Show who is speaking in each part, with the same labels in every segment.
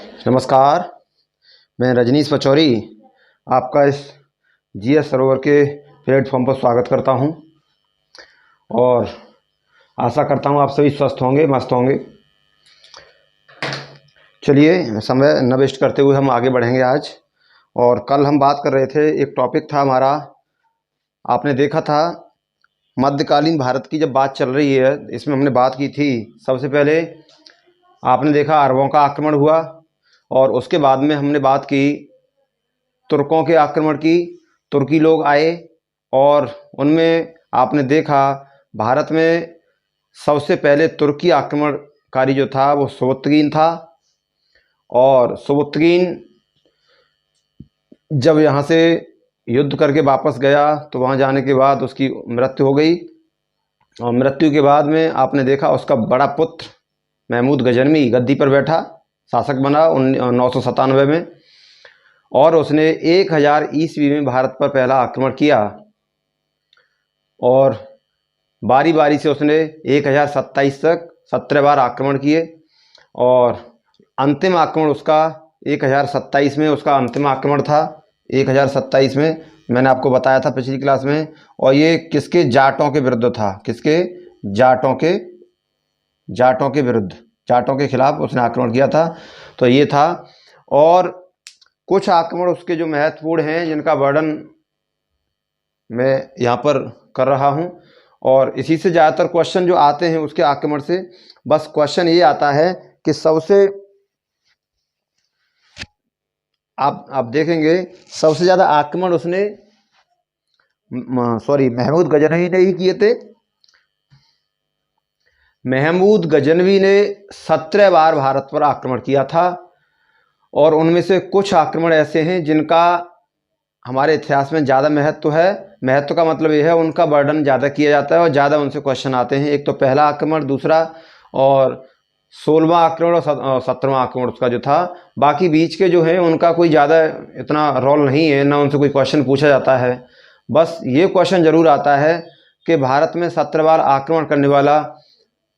Speaker 1: नमस्कार, मैं रजनीश पचौरी आपका इस जीएस सरोवर के प्लेटफॉर्म पर स्वागत करता हूं और आशा करता हूं आप सभी स्वस्थ होंगे, मस्त होंगे। चलिए, समय न वेस्ट करते हुए हम आगे बढ़ेंगे आज। और कल हम बात कर रहे थे, एक टॉपिक था हमारा, आपने देखा था मध्यकालीन भारत की जब बात चल रही है, इसमें हमने बात की थी। सबसे पहले आपने देखा अरबों का आक्रमण हुआ और उसके बाद में हमने बात की तुर्कों के आक्रमण की। तुर्की लोग आए और उनमें आपने देखा भारत में सबसे पहले तुर्की आक्रमणकारी जो था वो सुबुत्तगीन था। और सुबुत्तगीन जब यहाँ से युद्ध करके वापस गया तो वहाँ जाने के बाद उसकी मृत्यु हो गई। और मृत्यु के बाद में आपने देखा उसका बड़ा पुत्र महमूद गजनवी गद्दी पर बैठा, शासक बना 997 में। और उसने 1000 ईस्वी में भारत पर पहला आक्रमण किया और बारी बारी से उसने 1027 तक 17 बार आक्रमण किए। और अंतिम आक्रमण उसका 1027 में उसका अंतिम आक्रमण था। 1027 में मैंने आपको बताया था पिछली क्लास में। और ये किसके? जाटों के विरुद्ध था। किसके? जाटों के विरुद्ध, जाटों के खिलाफ उसने आक्रमण किया था। तो ये था। और कुछ आक्रमण उसके जो महत्वपूर्ण हैं, जिनका वर्णन मैं यहाँ पर कर रहा हूँ, और इसी से ज़्यादातर क्वेश्चन जो आते हैं उसके आक्रमण से। बस क्वेश्चन ये आता है कि सबसे आप देखेंगे सबसे ज़्यादा आक्रमण उसने महमूद गजनवी ने ही किए थे। महमूद गजनवी ने 17 बार भारत पर आक्रमण किया था। और उनमें से कुछ आक्रमण ऐसे हैं जिनका हमारे इतिहास में ज़्यादा महत्व है। महत्व का मतलब ये है उनका वर्णन ज़्यादा किया जाता है और ज़्यादा उनसे क्वेश्चन आते हैं। एक तो पहला आक्रमण, दूसरा और 16वां आक्रमण और 17वां आक्रमण उसका जो था। बाकी बीच के जो हैं उनका कोई ज़्यादा इतना रोल नहीं है, ना उनसे कोई क्वेश्चन पूछा जाता है। बस ये क्वेश्चन ज़रूर आता है कि भारत में 17 बार आक्रमण करने वाला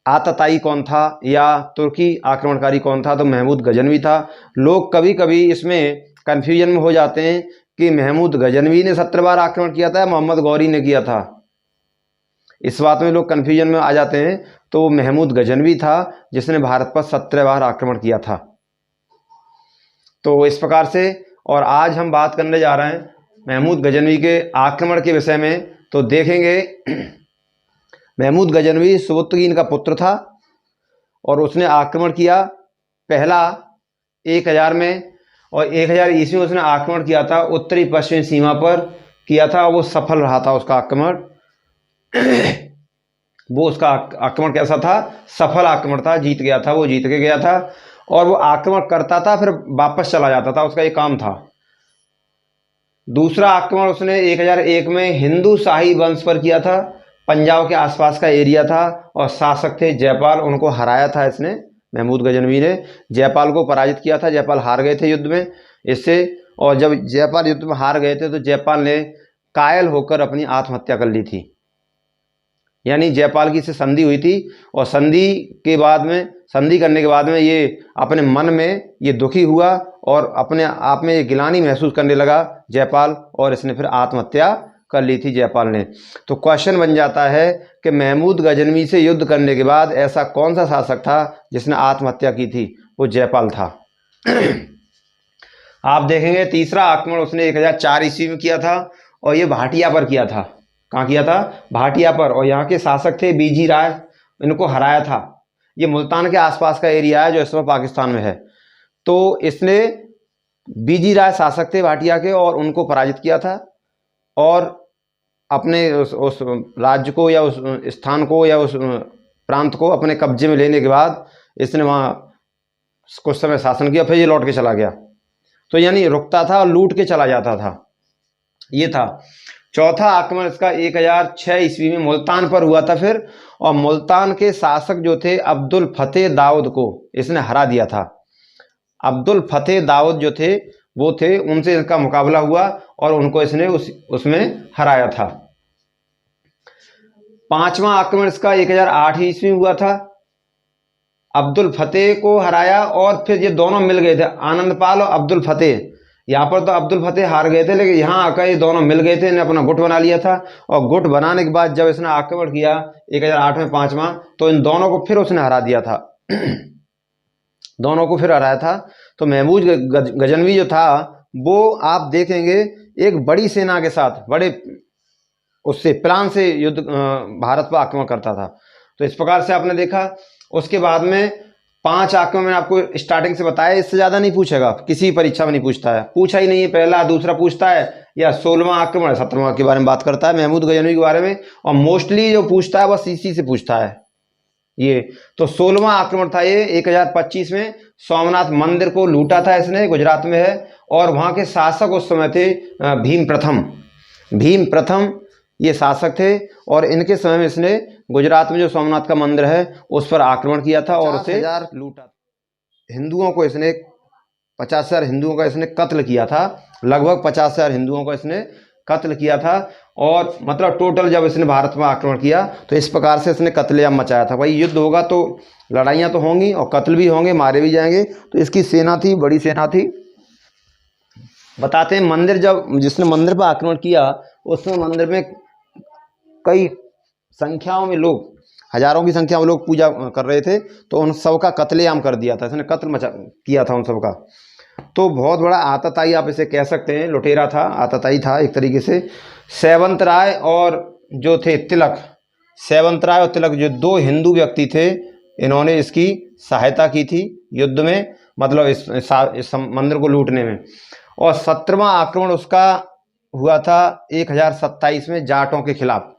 Speaker 1: आतताई कौन था या तुर्की आक्रमणकारी कौन था? तो महमूद गजनवी था। लोग कभी कभी इसमें कन्फ्यूजन में हो जाते हैं कि महमूद गजनवी ने 17 बार आक्रमण किया था या मोहम्मद गौरी ने किया था। इस बात में लोग कन्फ्यूजन में आ जाते हैं। तो महमूद गजनवी था जिसने भारत पर 17 बार आक्रमण किया था। तो इस प्रकार से, और आज हम बात करने जा रहे हैं महमूद गजनवी के आक्रमण के विषय में। तो देखेंगे महमूद गजनवी सुबुत्तगीन का पुत्र था और उसने आक्रमण किया पहला 1000 में, और 1000 ईस्वी में उसने आक्रमण किया था उत्तरी पश्चिमी सीमा पर किया था। वो सफल रहा था उसका आक्रमण। वो उसका आक्रमण कैसा था? सफल आक्रमण था, जीत गया था, वो जीत के गया था। और वो आक्रमण करता था फिर वापस चला जाता था, उसका ये काम था। दूसरा आक्रमण उसने 1001 में हिंदू शाही वंश पर किया था। पंजाब के आसपास का एरिया था और शासक थे जयपाल, उनको हराया था इसने। महमूद गजनवी ने जयपाल को पराजित किया था। जयपाल हार गए थे युद्ध में इससे। और जब जयपाल युद्ध में हार गए थे तो जयपाल ने कायल होकर अपनी आत्महत्या कर ली थी। यानी जयपाल की से संधि हुई थी और संधि करने के बाद में ये अपने मन में ये दुखी हुआ और अपने आप में ये गिलानी महसूस करने लगा जयपाल, और इसने फिर आत्महत्या कर ली थी जयपाल ने। तो क्वेश्चन बन जाता है कि महमूद गजनवी से युद्ध करने के बाद ऐसा कौन सा शासक था जिसने आत्महत्या की थी? वो जयपाल था। आप देखेंगे तीसरा आक्रमण उसने 1004 ईस्वी में किया था और ये भाटिया पर किया था। कहाँ किया था? भाटिया पर। और यहाँ के शासक थे बीजी राय, इनको हराया था। ये मुल्तान के आसपास का एरिया है जो इस समय पाकिस्तान में है। तो इसने बीजी राय शासक थे भाटिया के और उनको पराजित किया था। और अपने उस राज्य को या उस स्थान को या उस प्रांत को अपने कब्जे में लेने के बाद इसने वहाँ कुछ समय शासन किया, फिर ये लौट के चला गया। तो यानी रुकता था और लूट के चला जाता था। ये था। चौथा आक्रमण इसका 1006 ईस्वी में मुल्तान पर हुआ था फिर। और मुल्तान के शासक जो थे अब्दुल फतेह दाऊद को इसने हरा दिया था। अब्दुल फतेह दाऊद जो थे वो थे, उनसे इसका मुकाबला हुआ और उनको इसने उसमें हराया था। पांचवा आक्रमण इसका 1008 ईस्वी में हुआ था अब्दुल फतेह को हराया और फिर ये दोनों मिल गए थे, आनंदपाल और अब्दुल फतेह। यहाँ पर तो अब्दुल फतेह हार गए थे, लेकिन यहाँ आकर ये दोनों मिल गए थे, इन्हें अपना गुट बना लिया था। और गुट बनाने के बाद जब इसने आक्रमण किया 1008 में 5वां, तो इन दोनों को फिर उसने हरा दिया था। दोनों को फिर हराया था। तो महमूद गजनवी जो था वो आप देखेंगे एक बड़ी सेना के साथ, बड़े उससे प्लान से युद्ध भारत पर आक्रमण करता था। तो इस प्रकार से आपने देखा। उसके बाद में 5 आक्रमण मैंने आपको स्टार्टिंग से बताया, इससे ज़्यादा नहीं पूछेगा, किसी परीक्षा में नहीं पूछता है, पूछा ही नहीं है। पहला दूसरा पूछता है, या 16वां आक्रमण 17वां के बारे में बात करता है, महमूद गजनवी के बारे में। और मोस्टली जो पूछता है बस इसी से पूछता है ये। तो 16वां आक्रमण था ये 1025 में। सोमनाथ मंदिर को लूटा था इसने, गुजरात में है। और वहाँ के शासक उस समय थे भीम प्रथम। भीम प्रथम ये शासक थे, और इनके समय में इसने गुजरात में जो सोमनाथ का मंदिर है उस पर आक्रमण किया था और उसे लूटा। हिंदुओं को इसने 50,000 हिंदुओं का इसने कत्ल किया था, लगभग 50,000 हिंदुओं का इसने कत्ल किया था। और मतलब टोटल जब इसने भारत में आक्रमण किया तो इस प्रकार से इसने कत्लेआम मचाया था। भाई युद्ध होगा तो लड़ाइयाँ तो होंगी और कत्ल भी होंगे, मारे भी जाएंगे। तो इसकी सेना थी, बड़ी सेना थी। बताते हैं मंदिर जब जिसने मंदिर पर आक्रमण किया उसमें मंदिर में कई संख्याओं में लोग, हजारों की संख्या में लोग पूजा कर रहे थे। तो उन सब का कत्लेआम कर दिया था, इसने कत्ल मचा किया था उन सब का। तो बहुत बड़ा आतताई आप इसे कह सकते हैं, लुटेरा था, आतताई था एक तरीके से। सेवंत राय और जो थे तिलक, सेवंत राय और तिलक जो 2 हिंदू व्यक्ति थे, इन्होंने इसकी सहायता की थी युद्ध में, मतलब इस मंदिर को लूटने में। और 17वां आक्रमण उसका हुआ था 1027 में जाटों के खिलाफ।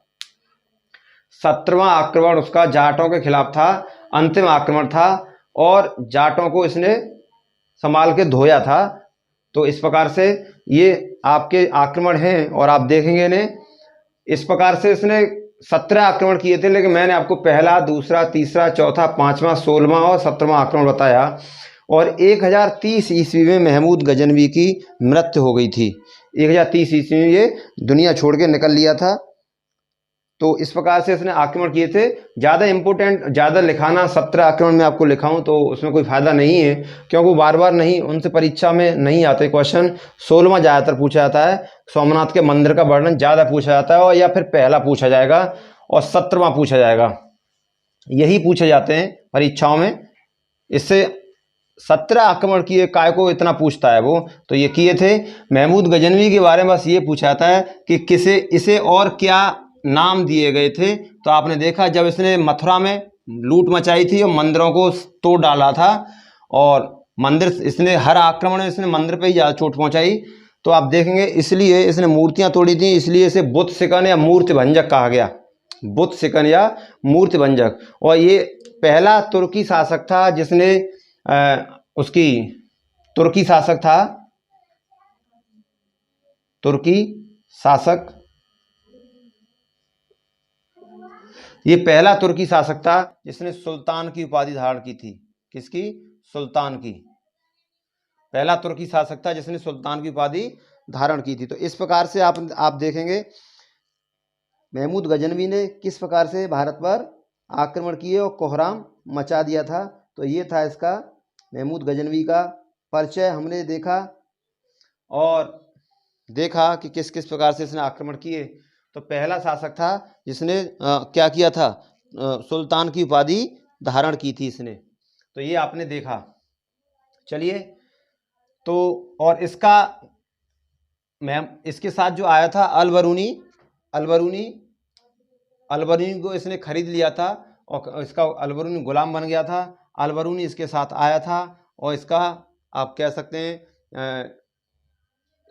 Speaker 1: 17वां आक्रमण उसका जाटों के खिलाफ था, अंतिम आक्रमण था, और जाटों को इसने संभाल के धोया था। तो इस प्रकार से ये आपके आक्रमण हैं, और आप देखेंगे इन्हें इस प्रकार से इसने 17 आक्रमण किए थे। लेकिन मैंने आपको पहला, दूसरा, तीसरा, चौथा, 5वां, 16वां और 17वां आक्रमण बताया। और 1030 ईस्वी में महमूद गजनवी की मृत्यु हो गई थी। 1030 ईस्वी में ये दुनिया छोड़ के निकल लिया था। तो इस प्रकार से इसने आक्रमण किए थे। ज़्यादा इंपॉर्टेंट, ज़्यादा लिखाना 17 आक्रमण में आपको लिखाऊं तो उसमें कोई फ़ायदा नहीं है, क्योंकि बार बार नहीं, उनसे परीक्षा में नहीं आते क्वेश्चन। 16वां ज़्यादातर पूछा जाता है, सोमनाथ के मंदिर का वर्णन ज़्यादा पूछा जाता है, और या फिर पहला पूछा जाएगा और 17वां पूछा जाएगा, यही पूछे जाते हैं परीक्षाओं में। इससे 17 आक्रमण किए, काय को इतना पूछता है वो, तो ये किए थे। महमूद गजनवी के बारे में बस ये पूछा जाता है कि किसे इसे और क्या नाम दिए गए थे। तो आपने देखा जब इसने मथुरा में लूट मचाई थी और मंदिरों को तोड़ डाला था, और मंदिर इसने हर आक्रमण में इसने मंदिर पे ही ज़्यादा चोट पहुंचाई। तो आप देखेंगे इसलिए इसने मूर्तियां तोड़ी थी, इसलिए इसे बुत सिकन या मूर्ति भंजक कहा गया, बुत सिकन या मूर्ति भंजक। और ये पहला तुर्की शासक था जिसने उसकी तुर्की शासक था, तुर्की शासक, ये पहला तुर्की शासक था जिसने सुल्तान की उपाधि धारण की थी। किसकी? सुल्तान की। पहला तुर्की शासक था जिसने सुल्तान की उपाधि धारण की थी। तो इस प्रकार से आप देखेंगे महमूद गजनवी ने किस प्रकार से भारत पर आक्रमण किए और कोहराम मचा दिया था। तो ये था इसका महमूद गजनवी का परिचय हमने देखा, और देखा कि किस किस प्रकार से इसने आक्रमण किए। तो पहला शासक था जिसने क्या किया था, सुल्तान की उपाधि धारण की थी इसने। तो ये आपने देखा। चलिए, तो और इसके साथ जो आया था अलबरूनी, अलबरूनी को इसने खरीद लिया था और इसका अलबरूनी गुलाम बन गया था। अलबरूनी इसके साथ आया था, और इसका आप कह सकते हैं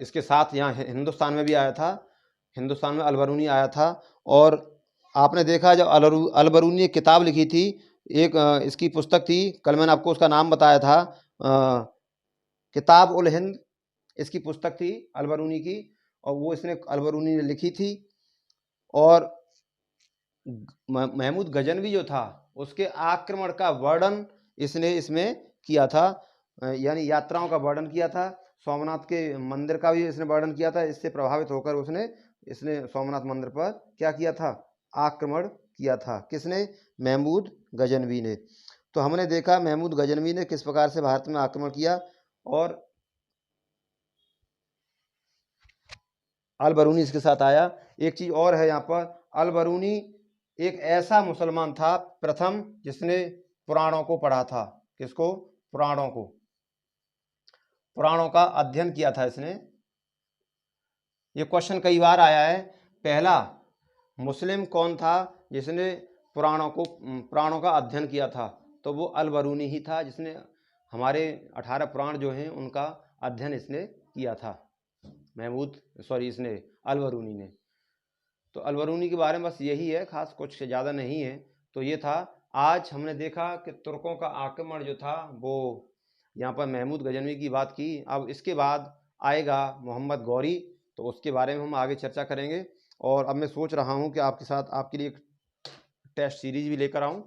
Speaker 1: इसके साथ यहाँ हिंदुस्तान में भी आया था, हिंदुस्तान में अलबरूनी आया था। और आपने देखा जब अलबरूनी ने किताब लिखी थी, एक इसकी पुस्तक थी, कल मैंने आपको उसका नाम बताया था, किताब उल हिंद इसकी पुस्तक थी अलबरूनी की, और वो इसने अलबरूनी ने लिखी थी। और महमूद गजनवी जो था उसके आक्रमण का वर्णन इसने इसमें किया था, यानी यात्राओं का वर्णन किया था, सोमनाथ के मंदिर का भी इसने वर्णन किया था। इससे प्रभावित होकर इसने सोमनाथ मंदिर पर क्या किया था, आक्रमण किया था। किसने? महमूद गजनवी ने। तो हमने देखा महमूद गजनवी ने किस प्रकार से भारत में आक्रमण किया, और अल बरूनी इसके साथ आया। एक चीज़ और है यहाँ पर, अल बरूनी एक ऐसा मुसलमान था प्रथम जिसने पुराणों को पढ़ा था। किसको? पुराणों को, पुराणों का अध्ययन किया था इसने। ये क्वेश्चन कई बार आया है, पहला मुस्लिम कौन था जिसने पुराणों का अध्ययन किया था? तो वो अल बरूनी ही था, जिसने हमारे 18 पुराण जो हैं उनका अध्ययन इसने किया था। इसने अल बरूनी ने। तो अल बरूनी के बारे में बस यही है, खास कुछ ज़्यादा नहीं है। तो ये था। आज हमने देखा कि तुर्कों का आक्रमण जो था वो, यहाँ पर महमूद गजनवी की बात की। अब इसके बाद आएगा मोहम्मद गौरी, तो उसके बारे में हम आगे चर्चा करेंगे। और अब मैं सोच रहा हूँ कि आपके साथ आपके लिए एक टेस्ट सीरीज भी लेकर आऊँ।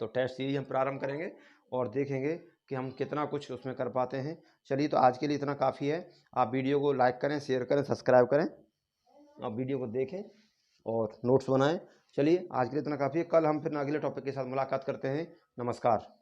Speaker 1: तो टेस्ट सीरीज हम प्रारंभ करेंगे और देखेंगे कि हम कितना कुछ उसमें कर पाते हैं। चलिए, तो आज के लिए इतना काफ़ी है। आप वीडियो को लाइक करें, शेयर करें, सब्सक्राइब करें, आप वीडियो को देखें और नोट्स बनाएं। चलिए, आज के लिए इतना काफ़ी है। कल हम फिर अगले टॉपिक के साथ मुलाकात करते हैं। नमस्कार।